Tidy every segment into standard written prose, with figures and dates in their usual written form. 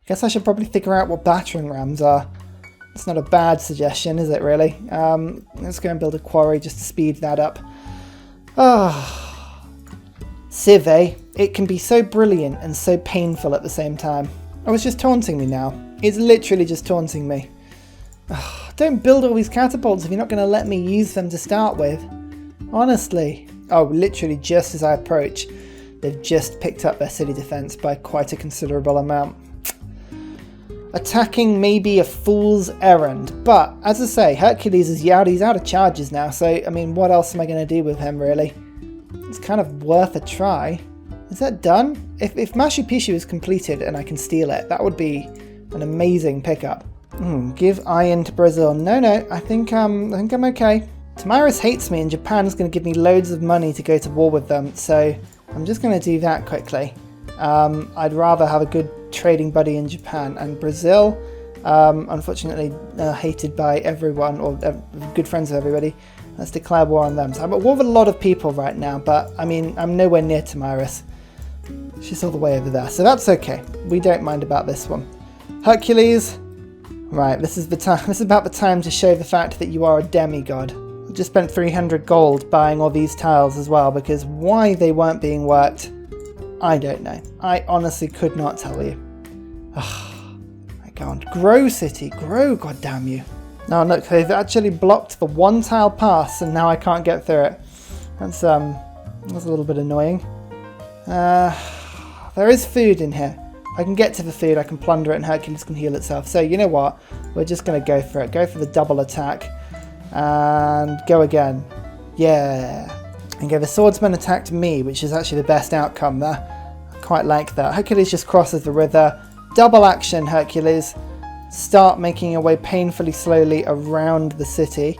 Guess I should probably figure out what battering rams are. It's not a bad suggestion, is it really? Let's go and build a quarry just to speed that up. Civ, eh? It can be so brilliant and so painful at the same time. Oh, it's just taunting me now. It's literally just taunting me. Don't build all these catapults if you're not going to let me use them to start with. Honestly. Oh, literally just as I approach, they've just picked up their city defense by quite a considerable amount. Attacking may be a fool's errand, but as I say, Hercules is out. He's out of charges now, so I mean, what else am I going to do with him, really? It's kind of worth a try. Is that done? If Machu Picchu is completed and I can steal it, that would be an amazing pickup. Give iron to Brazil. No, I think I'm okay. Tomyris hates me and Japan's going to give me loads of money to go to war with them, so I'm just going to do that quickly. I'd rather have a good trading buddy in Japan, and Brazil, unfortunately hated by everyone, or good friends with everybody. Let's declare war on them. So I'm at war with a lot of people right now, but I mean, I'm nowhere near Tomyris. She's all the way over there, so that's okay. We don't mind about this one. Hercules, right, this is the time. This is about the time to show the fact that you are a demigod. I just spent 300 gold buying all these tiles as well, because why they weren't being worked, I don't know. I honestly could not tell you. I can't. Grow, city, grow, goddamn you. No, look, they've actually blocked the one tile pass, and now I can't get through it. That's a little bit annoying. There is food in here. I can get to the food, I can plunder it, and Hercules can heal itself. So, you know what? We're just going to go for it. Go for the double attack. And go again. Yeah. Okay, the swordsman attacked me, which is actually the best outcome there. I quite like that. Hercules just crosses the river. Double action, Hercules. Start making your way painfully slowly around the city.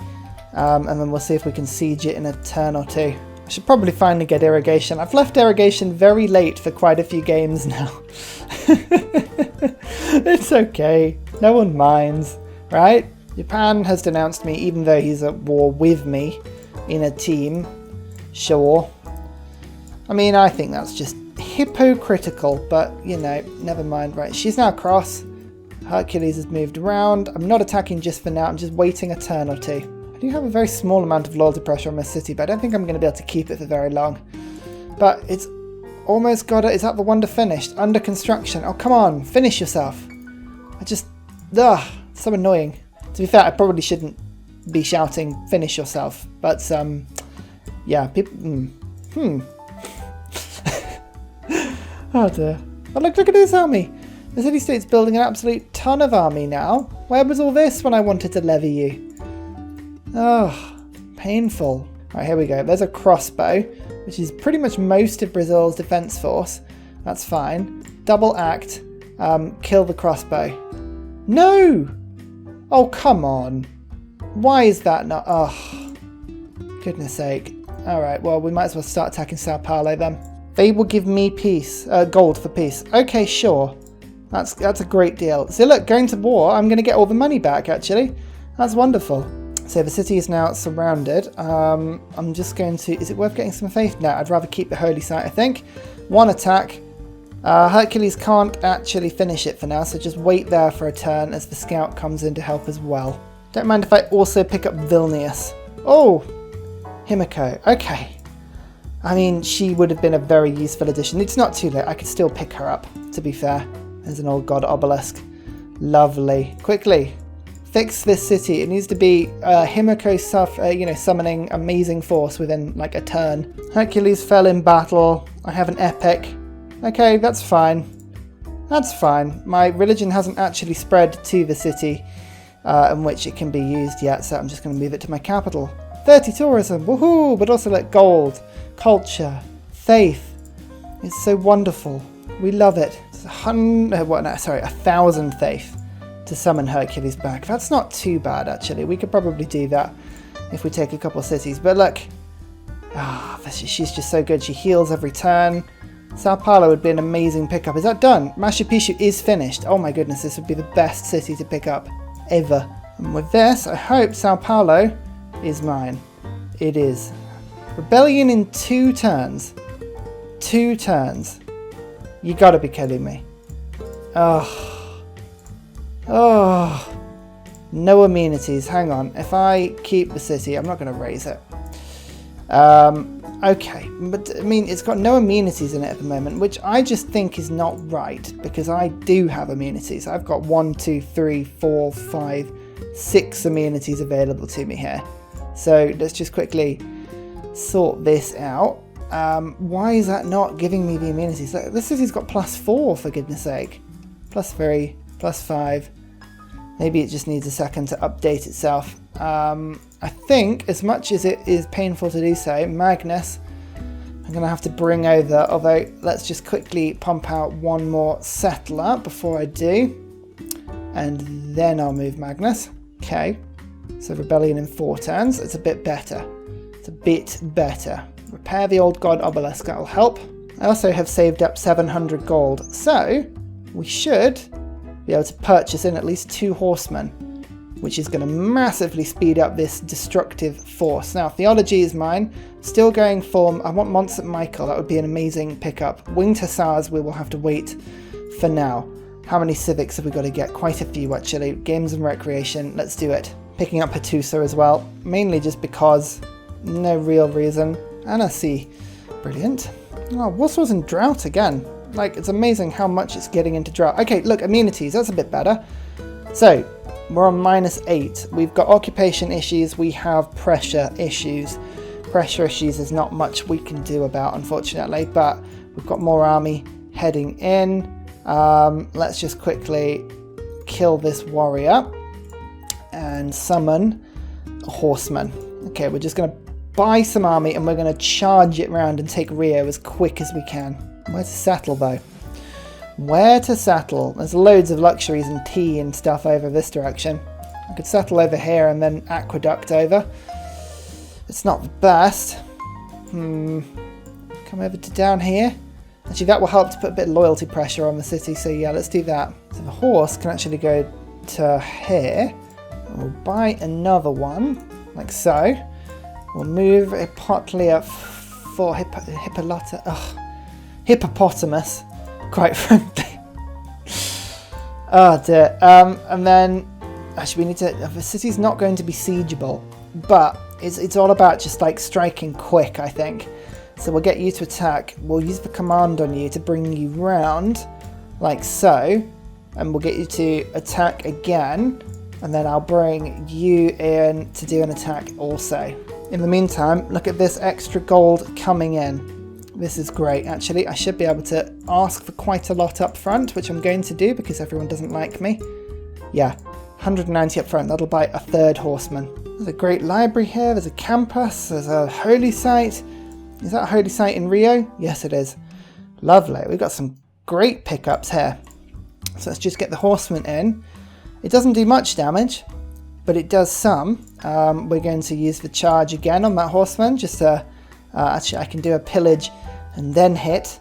And then we'll see if we can siege it in a turn or two. I should probably finally get irrigation. I've left irrigation very late for quite a few games now. It's okay. No one minds, right? Japan has denounced me even though he's at war with me in a team. Sure. I mean, I think that's just hypocritical, but, you know, never mind. Right, she's now cross. Hercules has moved around. I'm not attacking just for now. I'm just waiting a turn or two. I do have a very small amount of loyalty pressure on my city, but I don't think I'm going to be able to keep it for very long. But it's almost got it. Is that the wonder finished? Under construction. Oh, come on. Finish yourself. So annoying. To be fair, I probably shouldn't be shouting, finish yourself. But, yeah, people... Oh dear. Oh, look at this army. The city-state's building an absolute ton of army now. Where was all this when I wanted to levy you? Oh, painful. Right, here we go. There's a crossbow, which is pretty much most of Brazil's defense force. That's fine. Double act. Kill the crossbow. No! Oh, come on. Why is that not... Oh, goodness sake. Alright, well, we might as well start attacking Sao Paulo then. They will give me peace. Gold for peace. Okay, sure. That's a great deal. So look, going to war, I'm going to get all the money back, actually. That's wonderful. So the city is now surrounded. I'm just going to... Is it worth getting some faith? No, I'd rather keep the holy site, I think. One attack. Hercules can't actually finish it for now, so just wait there for a turn as the scout comes in to help as well. Don't mind if I also pick up Vilnius. Oh, Himiko. Okay. I mean, she would have been a very useful addition. It's not too late. I could still pick her up, to be fair. There's an old god obelisk. Lovely. Quickly. Fix this city. It needs to be Himiko summoning amazing force within like a turn. Hercules fell in battle. I have an epic. Okay, that's fine. That's fine. My religion hasn't actually spread to the city in which it can be used yet, so I'm just going to move it to my capital. 30 tourism, woohoo! But also like gold, culture, faith. It's so wonderful. We love it. It's 1,000 faith to summon Hercules back. That's not too bad, actually. We could probably do that if we take a couple cities. But look, she's just so good. She heals every turn. Sao Paulo would be an amazing pickup. Is that done? Machu Picchu is finished. Oh my goodness, this would be the best city to pick up ever. And with this, I hope Sao Paulo is mine. It is. Rebellion in 2 turns. 2 turns. You gotta be kidding me. Oh, Oh, no amenities. Hang on. If I keep the city, I'm not going to raise it. Okay, but I mean, it's got no amenities in it at the moment, which I just think is not right, because I do have amenities. I've got 1, 2, 3, 4, 5, 6 amenities available to me here. So let's just quickly sort this out. Why is that not giving me the amenities? This city's got +4, for goodness sake. +3, +5. Maybe it just needs a second to update itself. I think, as much as it is painful to do so, Magnus, I'm going to have to bring over, although let's just quickly pump out one more settler before I do. And then I'll move Magnus. Okay, so rebellion in 4 turns. It's a bit better. It's a bit better. Repair the old god obelisk, that'll help. I also have saved up 700 gold, so we should be able to purchase in at least 2 horsemen, which is going to massively speed up this destructive force. Now, theology is mine. Still going for, I want Mons at Michael. That would be an amazing pickup. Winged Hussars, we will have to wait for now. How many civics have we got to get? Quite a few, actually. Games and recreation, let's do it. Picking up Hattusa as well, mainly just because, no real reason. Annecy, brilliant. Oh, Warsaw's in drought again. Like, it's amazing how much it's getting into drought. Okay, look, amenities, that's a bit better. So, we're on -8. We've got occupation issues, we have pressure issues. Pressure issues is not much we can do about, unfortunately, but we've got more army heading in. Let's just quickly kill this warrior and summon a horseman. Okay, we're just going to buy some army and we're going to charge it around and take Rio as quick as we can. Where to settle, though? Where to settle? There's loads of luxuries and tea and stuff over this direction. I could settle over here and then aqueduct over. It's not the best. Come over to down here. Actually, that will help to put a bit of loyalty pressure on the city, so yeah, let's do that. So the horse can actually go to here. And we'll buy another one, like so. We'll move a Potlia for hippopotamus, quite frankly. Oh dear. And then, actually we need to, the city's not going to be siegeable, but it's all about just like striking quick, I think. So we'll get you to attack, we'll use the command on you to bring you round, like so, and we'll get you to attack again, and then I'll bring you in to do an attack also. In the meantime, look at this extra gold coming in. This is great, actually. I should be able to ask for quite a lot up front, which I'm going to do because everyone doesn't like me. Yeah, 190 up front, that'll buy a 3rd horseman. There's a great library here, there's a campus, there's a holy site. Is that a holy site in Rio? Yes, it is. Lovely. We've got some great pickups here. So let's just get the horseman in. It doesn't do much damage, but it does some. We're going to use the charge again on that horseman. Just to, actually, I can do a pillage and then hit,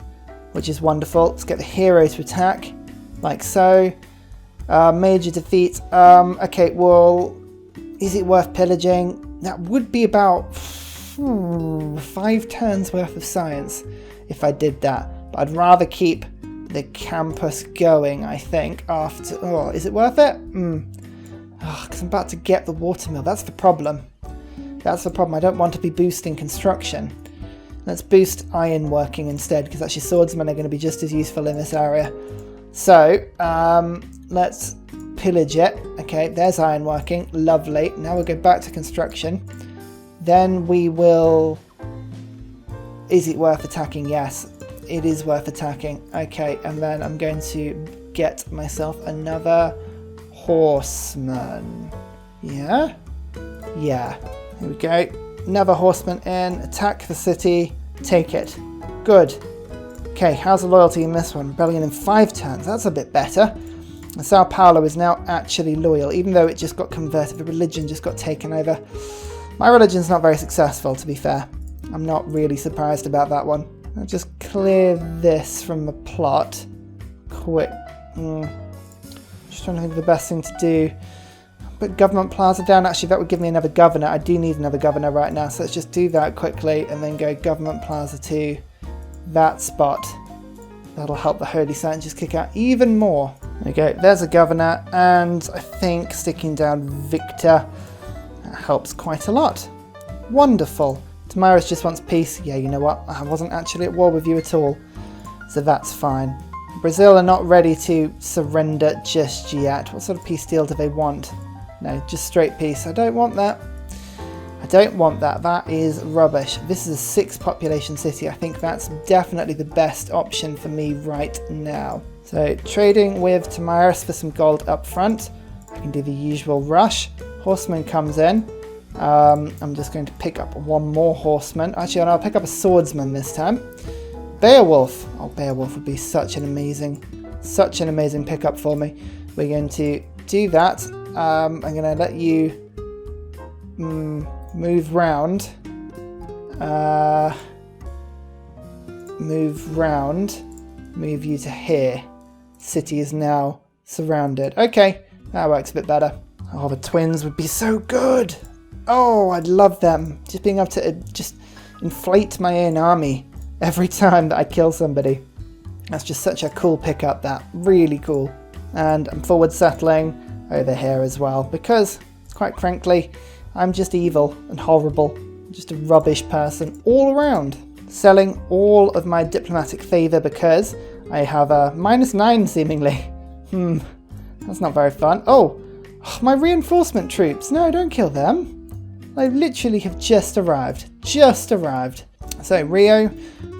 which is wonderful. Let's get the hero to attack, like so. Major defeat. Okay, well, is it worth pillaging? That would be about 5 turns worth of science if I did that, but I'd rather keep the campus going, I think, after. Oh, is it worth it? Because I'm about to get the watermill. That's the problem. That's the problem. I don't want to be boosting construction. Let's boost ironworking instead, because actually swordsmen are going to be just as useful in this area. So let's pillage it. Okay, there's ironworking. Lovely. Now we'll go back to construction. Then we will... Is it worth attacking? Yes, it is worth attacking. Okay, and then I'm going to get myself another horseman. Yeah? Yeah. Here we go. Another horseman in. Attack the city. Take it. Good. Okay, how's the loyalty in this one? Rebellion in 5 turns. That's a bit better. And Sao Paulo is now actually loyal, even though it just got converted. The religion just got taken over. My religion's not very successful, to be fair. I'm not really surprised about that one. I'll just clear this from the plot. Quick. Just trying to think of the best thing to do. Put government plaza down. Actually, that would give me another governor. I do need another governor right now, so let's just do that quickly and then go government plaza to that spot. That'll help the holy site just kick out even more. There we go, there's a governor, and I think sticking down Victor helps quite a lot. Wonderful. Tamiris just wants peace. Yeah, you know what? I wasn't actually at war with you at all, so that's fine. Brazil are not ready to surrender just yet. What sort of peace deal do they want? No, just straight peace. I don't want that. I don't want that. That is rubbish. This is a 6 population city. I think that's definitely the best option for me right now. So trading with Tamiris for some gold up front. I can do the usual rush. Horseman comes in. I'm just going to pick up one more horseman. Actually, I'll pick up a swordsman this time. Beowulf. Oh, Beowulf would be such an amazing pickup for me. We're going to do that. I'm going to let you move round. Move you to here. City is now surrounded. Okay, that works a bit better. Oh, the twins would be so good. Oh, I'd love them. Just being able to just inflate my own army every time that I kill somebody. That's just such a cool pickup, that. Really cool. And I'm forward settling over here as well, because, quite frankly, I'm just evil and horrible. Just a rubbish person all around. Selling all of my diplomatic favour because I have a -9 seemingly. That's not very fun. Oh, my reinforcement troops. No, don't kill them. They literally have just arrived. So Rio,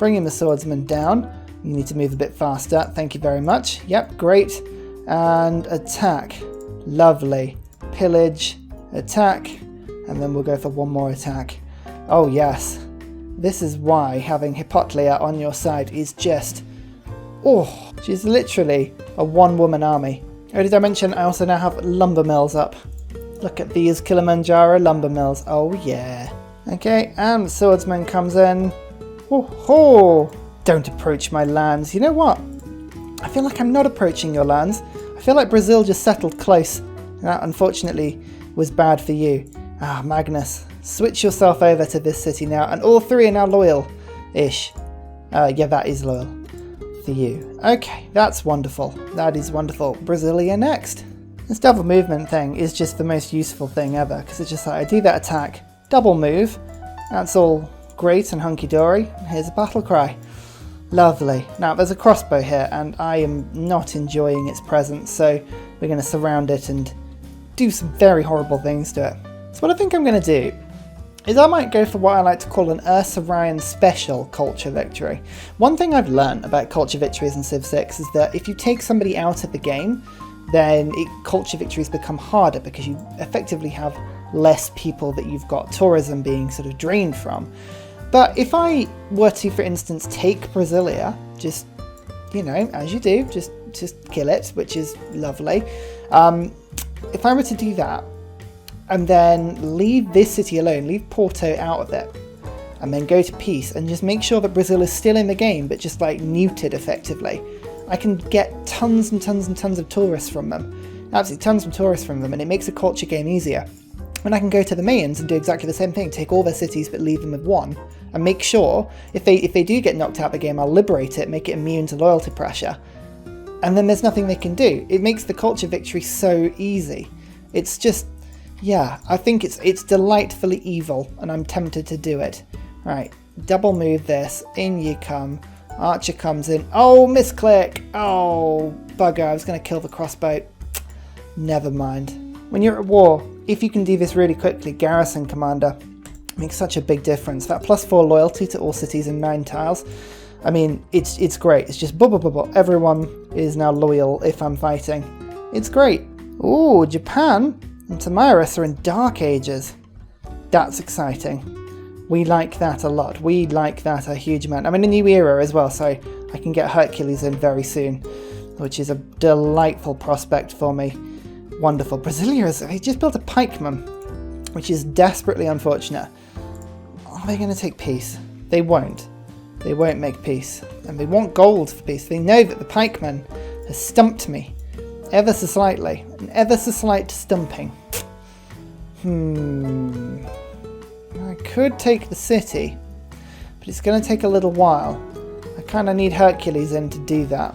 bringing the swordsman down. You need to move a bit faster. Thank you very much. Yep, great. And attack. Lovely. Pillage, attack, and then we'll go for one more attack. Oh yes. This is why having Hippotlia on your side is just... Oh, she's literally a one-woman army. Oh, did I mention I also now have lumber mills up? Look at these Kilimanjaro lumber mills. Oh yeah. Okay, and the swordsman comes in. Oh, don't approach my lands. You know what? I feel like I'm not approaching your lands. I feel like Brazil just settled close. That unfortunately was bad for you. Ah, Magnus, switch yourself over to this city now, and all 3 are now loyal-ish. Yeah, that is loyal for you. Okay, that's wonderful. That is wonderful. Brasilia next. This double movement thing is just the most useful thing ever, because it's just like, I do that attack, double move, that's all great and hunky-dory. Here's a battle cry. Lovely. Now, there's a crossbow here, and I am not enjoying its presence, so we're going to surround it and do some very horrible things to it. So what I think I'm going to do is I might go for what I like to call an Ursa Ryan special culture victory. One thing I've learned about culture victories in Civ 6 is that if you take somebody out of the game, then culture victories become harder because you effectively have less people that you've got tourism being sort of drained from. But if I were to, for instance, take Brasilia, just, you know, as you do, just kill it, which is lovely. If I were to do that, and then leave this city alone, leave Porto out of it, and then go to peace, and just make sure that Brazil is still in the game, but just like neutered effectively, I can get tons and tons and tons of tourists from them. Absolutely tons of tourists from them, and it makes a culture game easier. And I can go to the Mayans and do exactly the same thing, take all their cities but leave them with one, and make sure, if they do get knocked out of the game, I'll liberate it, make it immune to loyalty pressure. And then there's nothing they can do. It makes the culture victory so easy. It's just, yeah, I think it's delightfully evil, and I'm tempted to do it. Right, double move this, in you come, Archer comes in, oh, misclick, oh, bugger, I was going to kill the crossbow. Never mind. When you're at war, if you can do this really quickly, Garrison Commander, makes such a big difference. That +4 loyalty to all cities in 9 tiles, I mean, it's great. It's just everyone is now loyal if I'm fighting. It's great. Ooh, Japan and Tamiris are in Dark Ages. That's exciting. We like that a lot. We like that a huge amount. I'm in a new era as well, so I can get Hercules in very soon, which is a delightful prospect for me. Wonderful. Brasilia they just built a pikeman, which is desperately unfortunate. Are they going to take peace? They won't. They won't make peace. And they want gold for peace. They know that the pikeman has stumped me ever so slightly. An ever so slight stumping. I could take the city, but it's going to take a little while. I kind of need Hercules in to do that.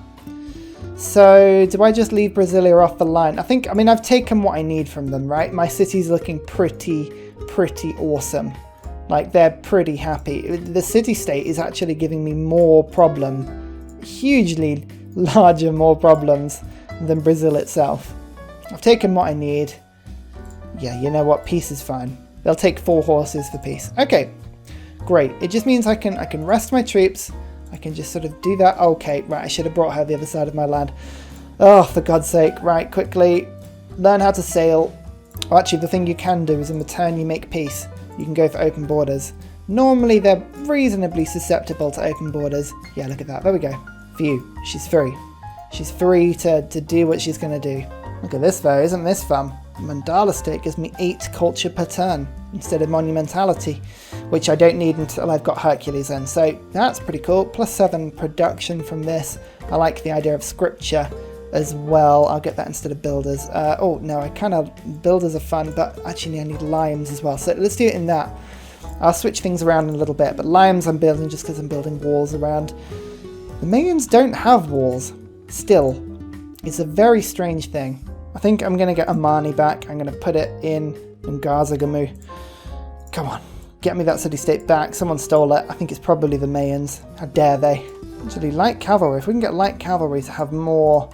So do I just leave Brasilia off the line? I mean, I've taken what I need from them, right? My city's looking pretty awesome. Like, they're pretty happy. The city-state is actually giving me more problem, hugely larger, more problems than Brazil itself. I've taken what I need. Yeah, you know what? Peace is fine. They'll take 4 horses for peace. Okay, great. It just means I can rest my troops. I can just sort of do that. Okay, right, I should have brought her the other side of my land. Oh, for God's sake. Right, quickly. Learn how to sail. Oh, actually, the thing you can do is in the turn you make peace, you can go for open borders. Normally, they're reasonably susceptible to open borders. Yeah, look at that. There we go. Phew. She's free. She's free to do what she's going to do. Look at this, though. Isn't this fun? Mandala state gives me 8 culture per turn instead of monumentality, which I don't need until I've got Hercules in. So that's pretty cool. +7 production from this. I like the idea of scripture as well. I'll get that instead of builders. Oh, no, I kind of... Builders are fun, but actually I need limes as well. So let's do it in that. I'll switch things around in a little bit, but limes I'm building just because I'm building walls around. The Mayans don't have walls. Still. It's a very strange thing. I think I'm going to get Amani back. I'm going to put it in Ngazagamu. Come on. Get me that city-state back. Someone stole it. I think it's probably the Mayans. How dare they? Actually, light cavalry. If we can get light cavalry to have more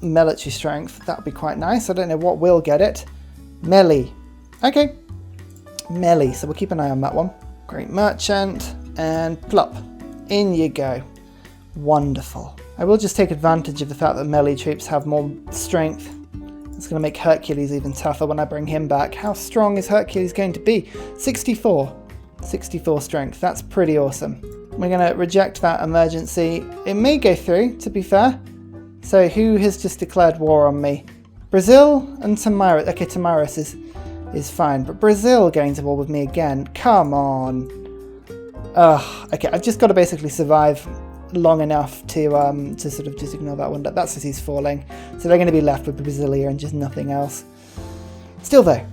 military strength, that would be quite nice. I don't know what will get it. Melee. Okay. Melee. So we'll keep an eye on that one. Great merchant. And plop. In you go. Wonderful. I will just take advantage of the fact that melee troops have more strength. It's going to make Hercules even tougher when I bring him back. How strong is Hercules going to be? 64. 64 strength. That's pretty awesome. We're going to reject that emergency. It may go through, to be fair. So who has just declared war on me? Brazil and Tamiris. Okay, Tamiris is fine. But Brazil going to war with me again. Come on. Ugh. Okay, I've just got to basically survive long enough to sort of just ignore that one. That city's falling. So they're going to be left with Brasilia and just nothing else. Still though,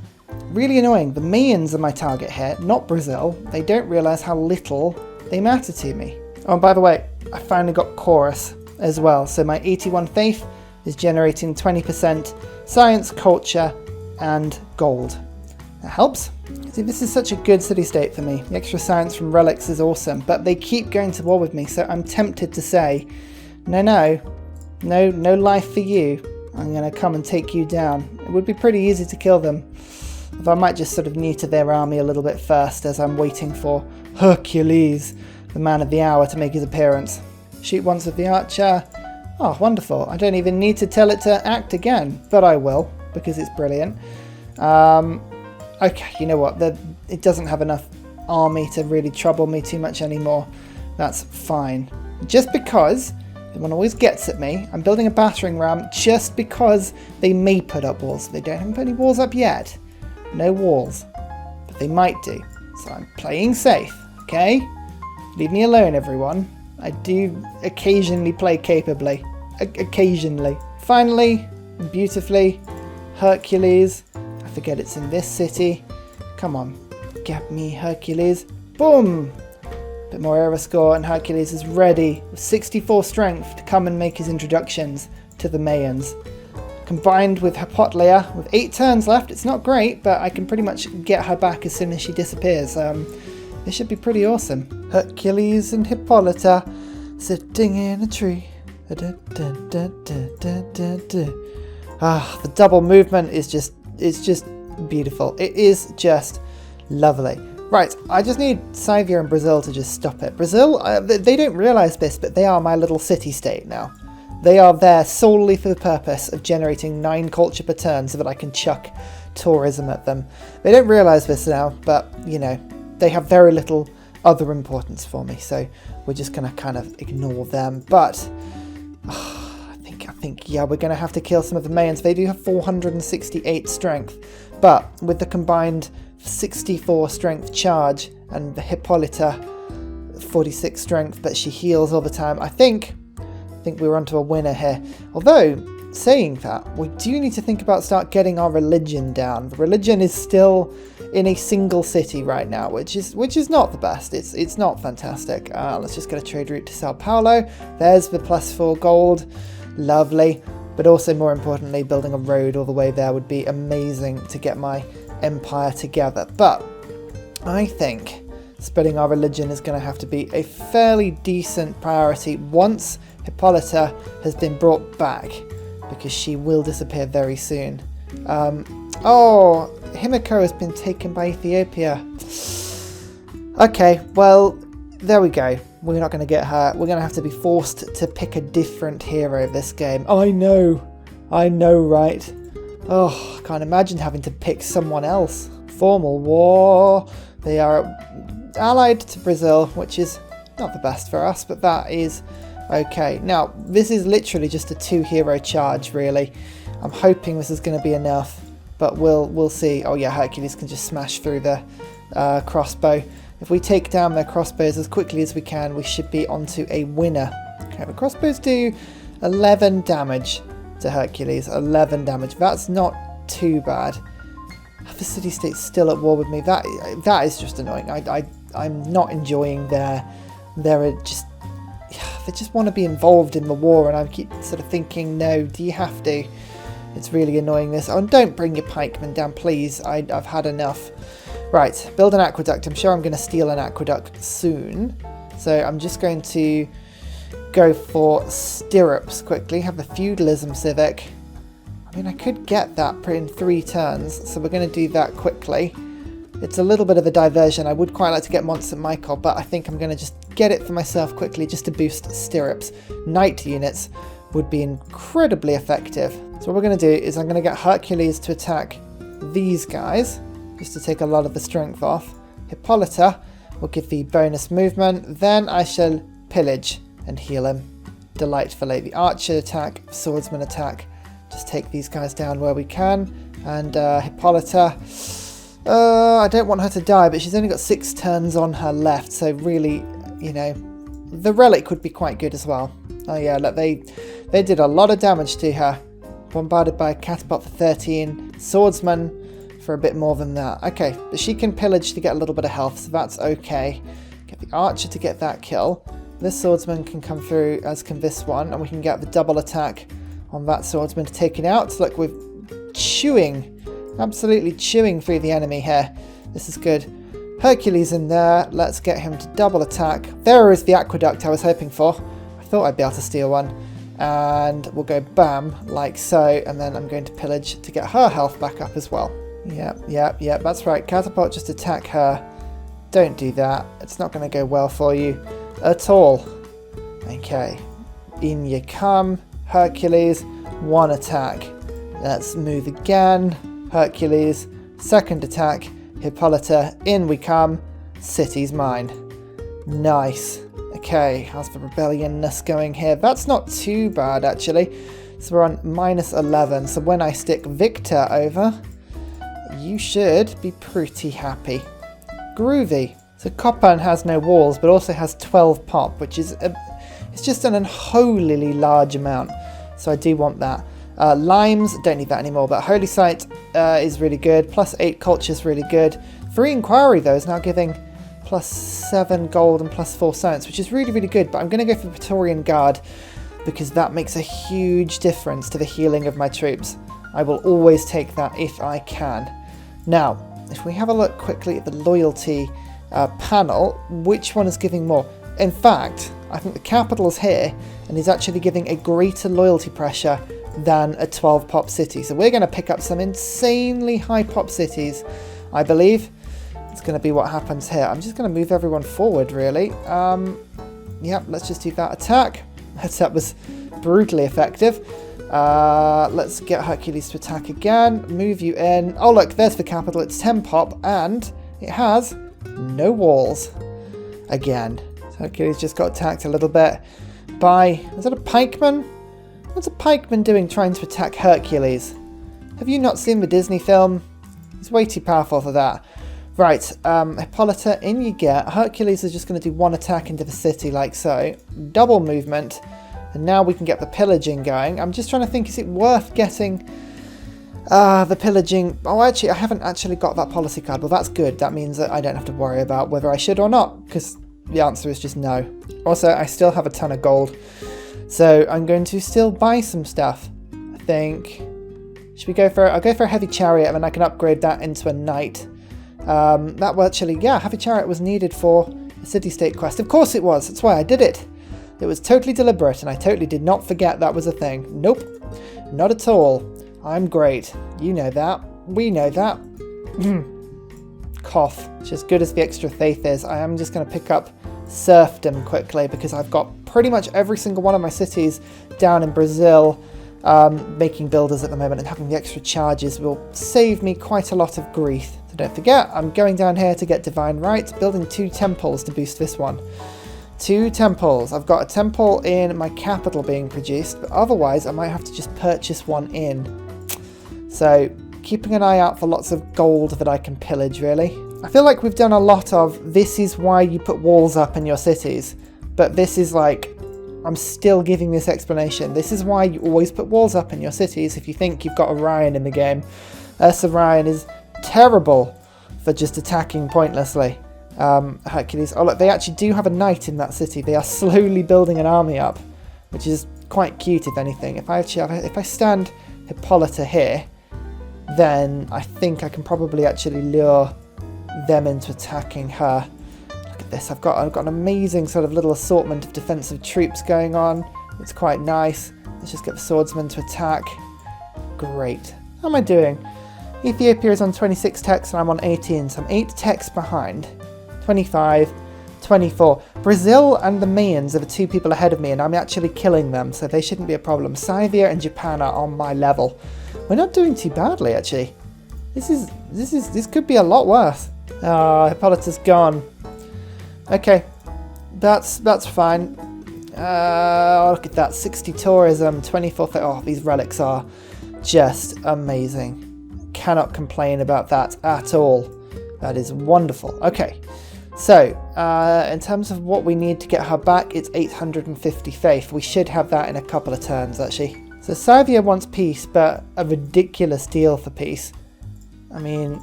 really annoying. The Mayans are my target here, not Brazil. They don't realise how little they matter to me. Oh, and by the way, I finally got Chorus as well. So my 81 faith is generating 20% science, culture, and gold. That helps. See, this is such a good city-state for me. The extra science from relics is awesome, but they keep going to war with me, so I'm tempted to say, no life for you. I'm going to come and take you down. It would be pretty easy to kill them. If I might just sort of neuter their army a little bit first as I'm waiting for Hercules, the man of the hour, to make his appearance. Shoot once with the archer. Oh, wonderful. I don't even need to tell it to act again, but I will, because it's brilliant. Okay, you know what? It doesn't have enough army to really trouble me too much anymore. That's fine. Just because one always gets at me, I'm building a battering ram just because they may put up walls. They don't have any walls up yet. No walls. But they might do. So I'm playing safe, okay? Leave me alone, everyone. I do occasionally play capably. Occasionally. Finally, beautifully, Hercules. I forget it's in this city. Come on, get me Hercules. Boom! Bit more error score and Hercules is ready with 64 strength to come and make his introductions to the Mayans. Combined with Hippolyta, with 8 turns left, it's not great, but I can pretty much get her back as soon as she disappears. This should be pretty awesome. Hercules and Hippolyta sitting in a tree. Ah, the double movement is just beautiful. It is just lovely. Right, I just need Scythia and Brazil to just stop it. Brazil, they don't realise this, but they are my little city-state now. They are there solely for the purpose of generating 9 culture per turn so that I can chuck tourism at them. They don't realise this now, but, you know, they have very little other importance for me, so we're just going to kind of ignore them. But I think, yeah, we're going to have to kill some of the Mayans. They do have 468 strength, but with the combined 64 strength charge and the Hippolyta 46 strength, but she heals all the time, I think we're onto a winner here. Although, saying that, we do need to think about start getting our religion down. The religion is still in a single city right now, which is not the best. It's not fantastic. Let's just get a trade route to Sao Paulo. There's the +4 gold. Lovely. But also, more importantly, building a road all the way there would be amazing to get my empire together. But I think spreading our religion is going to have to be a fairly decent priority once Hippolyta has been brought back, because she will disappear very soon. Oh, Himiko has been taken by Ethiopia. Okay, well, there we go. We're not going to get her. We're going to have to be forced to pick a different hero this game. I know, right? Oh, I can't imagine having to pick someone else. Formal war. They are allied to Brazil, which is not the best for us, but that is okay. Now, this is literally just a 2-hero charge, really. I'm hoping this is going to be enough, but we'll see. Oh yeah, Hercules can just smash through the crossbow. If we take down their crossbows as quickly as we can, we should be onto a winner. Okay, the crossbows do 11 damage to Hercules. 11 damage. That's not too bad. The city-state's still at war with me. That is just annoying. I'm not enjoying they just want to be involved in the war, and I keep sort of thinking, no, do you have to? It's really annoying this. Oh, and don't bring your pikemen down, please. I've had enough. Right, build an aqueduct. I'm sure I'm going to steal an aqueduct soon. So I'm just going to go for stirrups quickly. Have the feudalism civic. I mean, I could get that in 3 turns, so we're going to do that quickly. It's a little bit of a diversion. I would quite like to get Mont St. Michael, but I think I'm going to just get it for myself quickly just to boost stirrups. Knight units would be incredibly effective. So what we're going to do is I'm going to get Hercules to attack these guys, just to take a lot of the strength off. Hippolyta will give the bonus movement. Then I shall pillage and heal him delightfully. The archer attack, swordsman attack. Just take these guys down where we can. And Hippolyta, I don't want her to die, but she's only got 6 turns on her left. So really, you know, the relic would be quite good as well. Oh yeah, look, they did a lot of damage to her. Bombarded by a catapult for 13. Swordsman for a bit more than that. Okay, but she can pillage to get a little bit of health, so that's okay. Get the archer to get that kill. This swordsman can come through, as can this one, and we can get the double attack on that swordsman to take it out. So look, we're absolutely chewing through the enemy here. This is good. Hercules in there. Let's get him to double attack. There is the aqueduct I was hoping for. I thought I'd be able to steal one. And we'll go bam, like so, and then I'm going to pillage to get her health back up as well. Yep, that's right. Catapult, just attack her. Don't do that. It's not going to go well for you at all. Okay, in you come. Hercules, 1 attack. Let's move again. Hercules, 2nd attack. Hippolyta, in we come. City's mine. Nice. Okay, how's the rebellionness going here? That's not too bad, actually. So we're on -11. So when I stick Victor over, you should be pretty happy. Groovy. So Copan has no walls, but also has 12 pop, which is it's just an unholily large amount. So I do want that. Limes, don't need that anymore, but Holy Site is really good. +8 culture is really good. 3 Inquiry, though, is now giving +7 gold and +4 science, which is really, really good. But I'm going to go for the Praetorian Guard because that makes a huge difference to the healing of my troops. I will always take that if I can. Now, if we have a look quickly at the loyalty panel, which one is giving more? In fact, I think the capital is here and is actually giving a greater loyalty pressure than a 12 pop city. So we're going to pick up some insanely high pop cities, I believe. It's going to be what happens here. I'm just going to move everyone forward, really. Yep, let's just do that attack. That was brutally effective. Let's get Hercules to attack again. Move you in. Oh, look, there's the capital. It's 10 pop, and it has no walls. Again. So Hercules just got attacked a little bit by... Is that a pikeman? What's a pikeman doing trying to attack Hercules? Have you not seen the Disney film? He's way too powerful for that. Right, Hippolyta, in you get. Hercules is just going to do 1 attack into the city like so. Double movement. And now we can get the pillaging going. I'm just trying to think, is it worth getting The pillaging. Oh, actually, I haven't actually got that policy card. Well, that's good. That means that I don't have to worry about whether I should or not, because the answer is just no. Also, I still have a ton of gold, so I'm going to still buy some stuff. I think. Should we go for? I'll go for a heavy chariot, and then I can upgrade that into a knight. That will actually, yeah, heavy chariot was needed for a city-state quest. Of course it was. That's why I did it. It was totally deliberate, and I totally did not forget that was a thing. Nope, not at all. I'm great. You know that. We know that. Cough. It's as good as the extra faith is. I am just going to pick up serfdom quickly because I've got pretty much every single one of my cities down in Brazil making builders at the moment, and having the extra charges will save me quite a lot of grief. So don't forget, I'm going down here to get divine right, building 2 temples to boost this one. 2 temples. I've got a temple in my capital being produced, but otherwise I might have to just purchase one in. So keeping an eye out for lots of gold that I can pillage, really. I feel like we've done a lot of this is why you put walls up in your cities, but this is like, I'm still giving this explanation. This is why you always put walls up in your cities if you think you've got Orion in the game. Ursa Orion is terrible for just attacking pointlessly. Hercules. Oh look, they actually do have a knight in that city. They are slowly building an army up, which is quite cute if anything. If I stand Hippolyta here, then I think I can probably actually lure them into attacking her. Look at this. I've got an amazing sort of little assortment of defensive troops going on. It's quite nice. Let's just get the swordsman to attack. Great. How am I doing? Ethiopia is on 26 techs and I'm on 18, so I'm 8 techs behind. 25, 24. Brazil and the Mayans are the 2 people ahead of me, and I'm actually killing them, so they shouldn't be a problem. Scythia and Japan are on my level. We're not doing too badly, actually. This could be a lot worse. Hippolyta's gone. Okay, that's fine. Look at that, 60 tourism, 24. Oh, these relics are just amazing. Cannot complain about that at all. That is wonderful. Okay. So, in terms of what we need to get her back, it's 850 faith. We should have that in a couple of turns, actually. So Scythia wants peace, but a ridiculous deal for peace. I mean,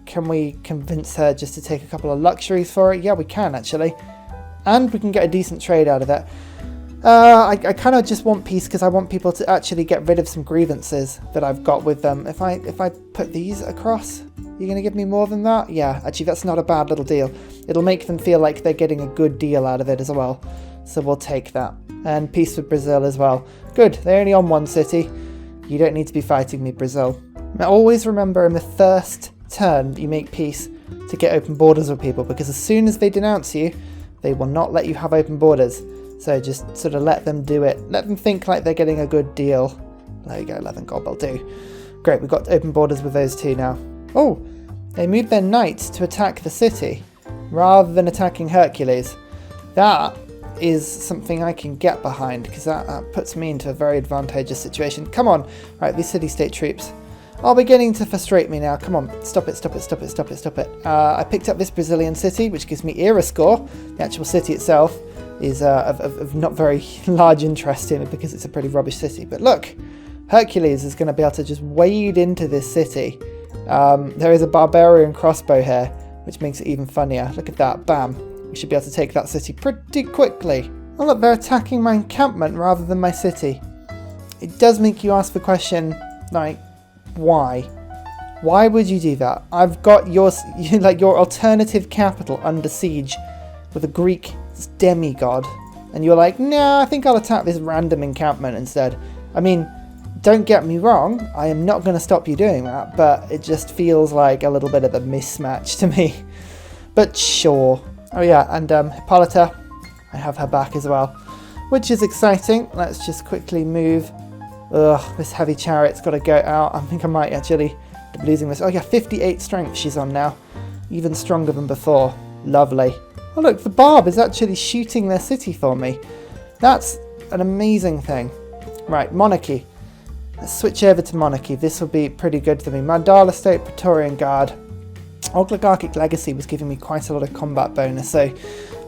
can we convince her just to take a couple of luxuries for it? Yeah, we can, actually. And we can get a decent trade out of it. I kind of just want peace because I want people to actually get rid of some grievances that I've got with them. If I put these across, you're going to give me more than that? Yeah, actually that's not a bad little deal. It'll make them feel like they're getting a good deal out of it as well. So we'll take that. And peace with Brazil as well. Good, they're only on 1 city. You don't need to be fighting me, Brazil. Now always remember in the first turn you make peace to get open borders with people, because as soon as they denounce you, they will not let you have open borders. So just sort of let them do it. Let them think like they're getting a good deal. There you go, 11 gold will do. Great, we've got open borders with those 2 now. Oh, they moved their knights to attack the city rather than attacking Hercules. That is something I can get behind, because that puts me into a very advantageous situation. Come on. Right, these city-state troops are beginning to frustrate me now. Come on, stop it, stop it, stop it, stop it, stop it. I picked up this Brazilian city, which gives me era score. The actual city itself is of not very large interest in it because it's a pretty rubbish city. But look, Hercules is going to be able to just wade into this city. There is a barbarian crossbow here, which makes it even funnier. Look at that, bam. We should be able to take that city pretty quickly. Oh look, they're attacking my encampment rather than my city. It does make you ask the question, like, why? Why would you do that? I've got your alternative capital under siege with a Greek demigod, and you're like, nah, I think I'll attack this random encampment instead. I mean, don't get me wrong, I am not going to stop you doing that, but it just feels like a little bit of a mismatch to me. But sure. Oh yeah, and Hippolyta, I have her back as well, which is exciting. Let's just quickly move. Ugh, this heavy chariot's got to go out. I think I might actually end up losing this. Oh yeah, 58 strength she's on now. Even stronger than before. Lovely. Oh look, the Barb is actually shooting their city for me. That's an amazing thing. Right, monarchy. Let's switch over to monarchy. This will be pretty good for me. Mandala State, Praetorian Guard. Oligarchic Legacy was giving me quite a lot of combat bonus, so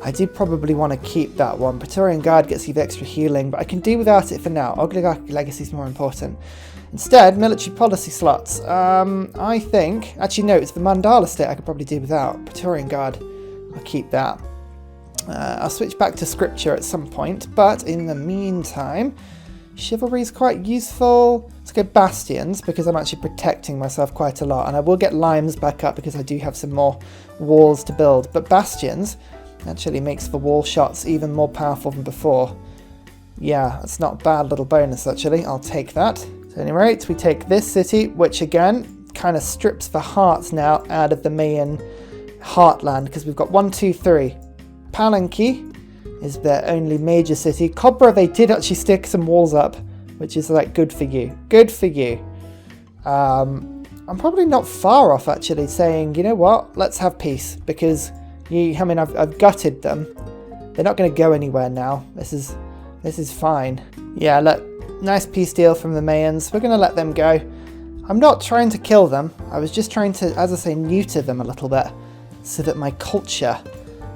I do probably want to keep that one. Praetorian Guard gets you the extra healing, but I can do without it for now. Oligarchic Legacy is more important. Instead, military policy slots. I think... Actually, no, it's the Mandala state I could probably do without. Praetorian Guard. I'll keep that. I'll switch back to scripture at some point, but in the meantime, chivalry is quite useful. Let's go bastions, because I'm actually protecting myself quite a lot, and I will get limes back up because I do have some more walls to build. But bastions actually makes the wall shots even more powerful than before. Yeah, that's not a bad little bonus actually. I'll take that. At any rate, we take this city, which again kind of strips the hearts now out of the main heartland, because we've got 1, 2, 3. Palanque is their only major city. Cobra, they did actually stick some walls up, which is like good for you. Good for you. I'm probably not far off actually saying, you know what, let's have peace, because I've gutted them. They're not going to go anywhere now. This is fine. Yeah, look, nice peace deal from the Mayans. We're going to let them go. I'm not trying to kill them. I was just trying to, as I say, neuter them a little bit so that my culture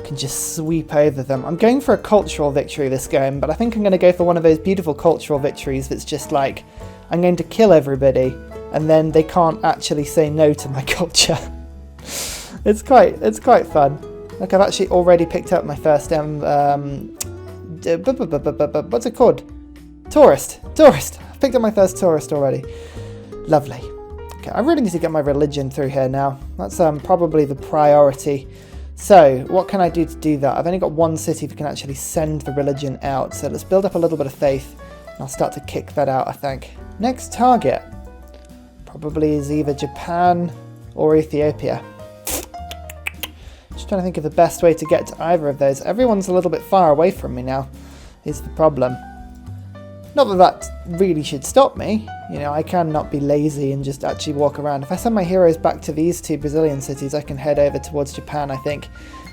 can just sweep over them. I'm going for a cultural victory this game, but I think I'm going to go for one of those beautiful cultural victories that's just like, I'm going to kill everybody and then they can't actually say no to my culture. It's quite fun. Like, I've actually already picked up my first what's it called? Tourist. I've picked up my first tourist already. Lovely. Okay, I really need to get my religion through here now. That's probably the priority. So, what can I do to do that? I've only got one city that can actually send the religion out, so let's build up a little bit of faith, and I'll start to kick that out, I think. Next target probably is either Japan or Ethiopia. Just trying to think of the best way to get to either of those. Everyone's a little bit far away from me now, is the problem. Not that that really should stop me. You know, I cannot be lazy and just actually walk around. If I send my heroes back to these two Brazilian cities, I can head over towards Japan, I think.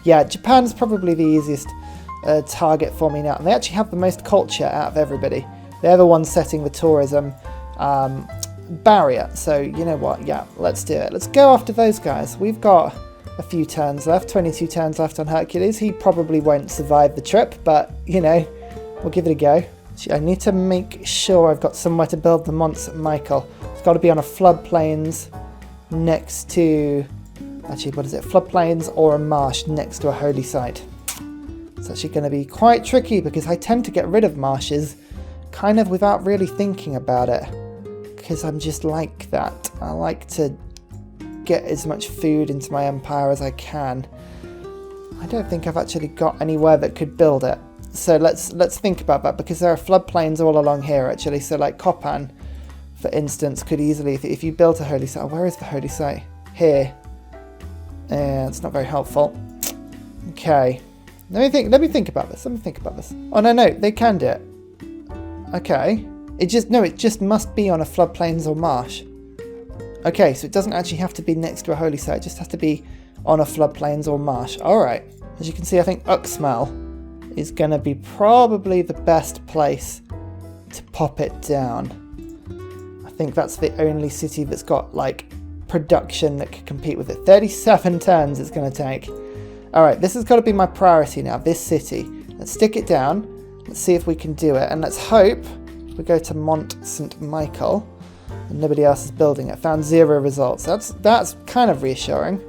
Yeah, Japan's probably the easiest target for me now. And they actually have the most culture out of everybody. They're the ones setting the tourism barrier. So, you know what? Yeah, let's do it. Let's go after those guys. We've got a few turns left, 22 turns left on Hercules. He probably won't survive the trip, but, you know, we'll give it a go. I need to make sure I've got somewhere to build the Mont Michael. It's got to be on a floodplains next to... Actually, what is it? Floodplains or a marsh next to a holy site. It's actually going to be quite tricky because I tend to get rid of marshes kind of without really thinking about it. Because I'm just like that. I like to get as much food into my empire as I can. I don't think I've actually got anywhere that could build it. So let's think about that, because there are floodplains all along here actually. So like Copan, for instance, could easily, if you built a holy site, where is the holy site? Here. It's not very helpful. Okay, let me think about this. Oh no, they can do it. Okay, it just must be on a floodplains or marsh. Okay, so it doesn't actually have to be next to a holy site. It just has to be on a floodplains or marsh. All right. As you can see, I think Uxmal is going to be probably the best place to pop it down. I think that's the only city that's got like production that can compete with it. 37 turns it's going to take. Alright, this has got to be my priority now, this city. Let's stick it down. Let's see if we can do it. And let's hope we go to Mont St. Michael and nobody else is building it. Found 0 results. That's kind of reassuring.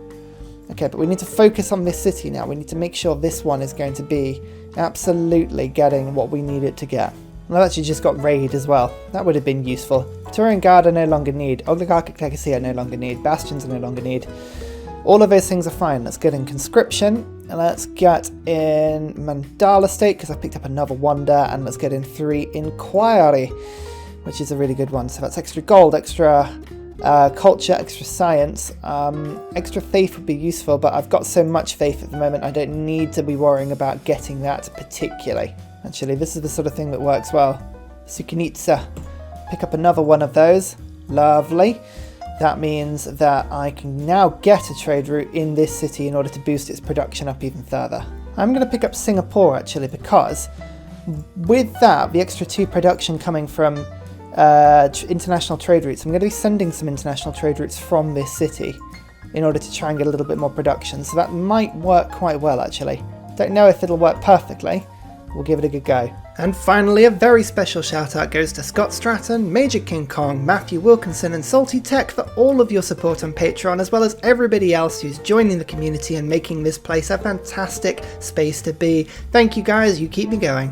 Okay, but we need to focus on this city now. We need to make sure this one is going to be absolutely getting what we need it to get. And I've actually just got raid as well. That would have been useful. Praetorian Guard I no longer need. Oligarchic Legacy I no longer need. Bastions I no longer need. All of those things are fine. Let's get in Conscription. And let's get in Mandala State, because I picked up another Wonder. And let's get in 3 Inquiry, which is a really good one. So that's extra gold, extra culture, extra science. Extra faith would be useful, but I've got so much faith at the moment I don't need to be worrying about getting that particularly. Actually, this is the sort of thing that works well. Sukanitsa. Pick up another one of those. Lovely. That means that I can now get a trade route in this city in order to boost its production up even further. I'm going to pick up Singapore actually, because with that, the extra 2 production coming from international trade routes, I'm going to be sending some international trade routes from this city in order to try and get a little bit more production. So that might work quite well actually. Don't know if it'll work perfectly. We'll give it a good go. And finally, a very special shout out goes to Scott Stratton, Major King Kong, Matthew Wilkinson and Salty Tech for all of your support on Patreon, as well as everybody else who's joining the community and making this place a fantastic space to be. Thank you guys, you keep me going.